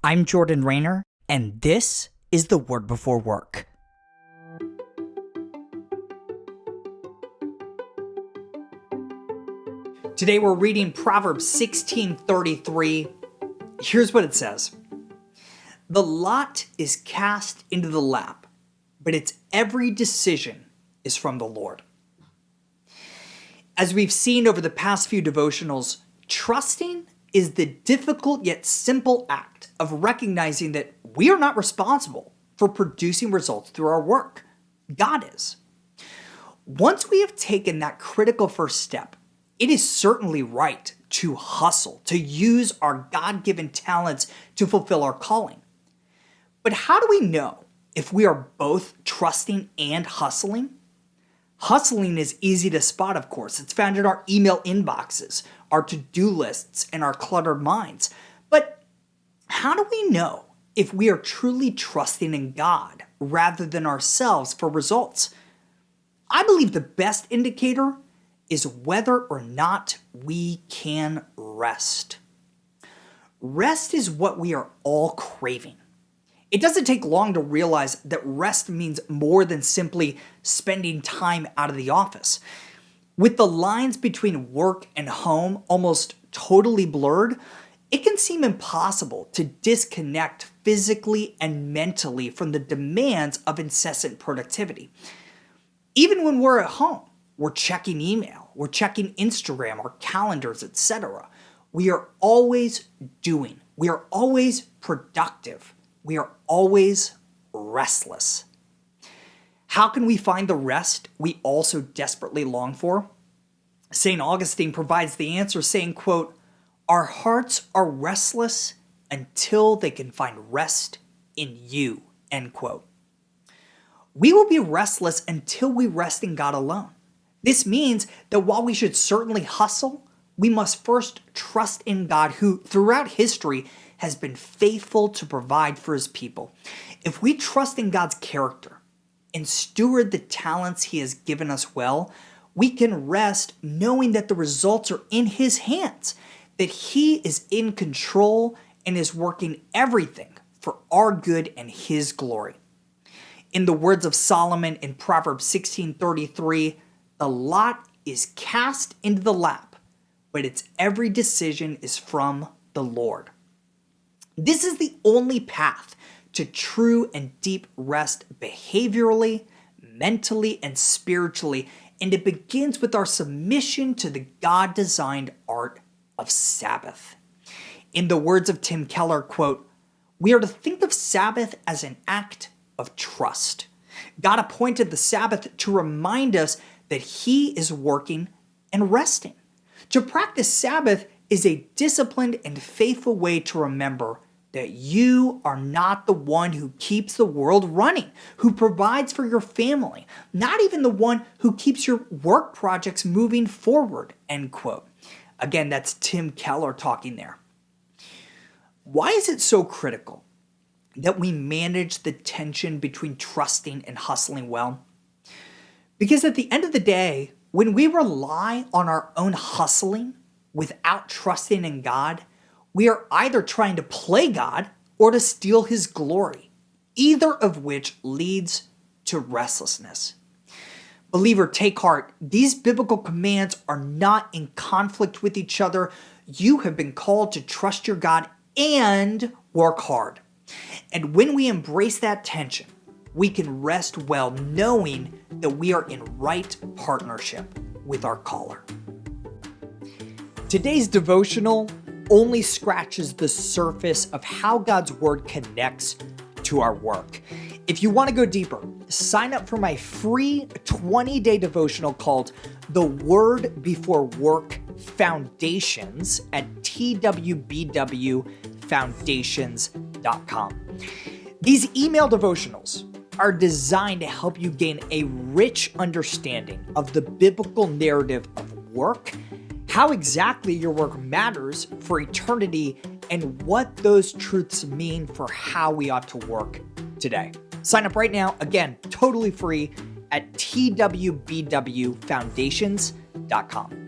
I'm Jordan Rayner, and this is the Word Before Work. Today we're reading Proverbs 16:33. Here's what it says. The lot is cast into the lap, but its every decision is from the Lord. As we've seen over the past few devotionals, trusting is the difficult yet simple act of recognizing that we are not responsible for producing results through our work. God is. Once we have taken that critical first step, it is certainly right to hustle, to use our God-given talents to fulfill our calling. But how do we know if we are both trusting and hustling? Hustling is easy to spot, of course. It's found in our email inboxes, our to-do lists, and our cluttered minds. But how do we know if we are truly trusting in God rather than ourselves for results? I believe the best indicator is whether or not we can rest. Rest is what we are all craving. It doesn't take long to realize that rest means more than simply spending time out of the office. With the lines between work and home almost totally blurred, it can seem impossible to disconnect physically and mentally from the demands of incessant productivity. Even when we're at home, we're checking email, we're checking Instagram, our calendars, etc. We are always doing. We are always productive. We are always restless. How can we find the rest we also desperately long for? St. Augustine provides the answer saying, quote, "Our hearts are restless until they can find rest in you," end quote. We will be restless until we rest in God alone. This means that while we should certainly hustle, we must first trust in God who, throughout history, has been faithful to provide for his people. If we trust in God's character and steward the talents he has given us well, we can rest knowing that the results are in his hands, that he is in control and is working everything for our good and his glory. In the words of Solomon in Proverbs 16:33, the lot is cast into the lap, but its every decision is from the Lord. This is the only path to true and deep rest behaviorally, mentally, and spiritually, and it begins with our submission to the God-designed art of Sabbath. In the words of Tim Keller, quote, "We are to think of Sabbath as an act of trust. God appointed the Sabbath to remind us that he is working and resting. To practice Sabbath is a disciplined and faithful way to remember that you are not the one who keeps the world running, who provides for your family, not even the one who keeps your work projects moving forward," end quote. Again, that's Tim Keller talking there. Why is it so critical that we manage the tension between trusting and hustling well? Because at the end of the day, when we rely on our own hustling without trusting in God, we are either trying to play God or to steal his glory, either of which leads to restlessness. Believer, take heart. These biblical commands are not in conflict with each other. You have been called to trust your God and work hard. And when we embrace that tension, we can rest well knowing that we are in right partnership with our caller. Today's devotional only scratches the surface of how God's word connects to our work. If you want to go deeper, sign up for my free 20-day devotional called The Word Before Work Foundations at twbwfoundations.com. These email devotionals are designed to help you gain a rich understanding of the biblical narrative of work, how exactly your work matters for eternity, and what those truths mean for how we ought to work today. Sign up right now, again, totally free at twbwfoundations.com.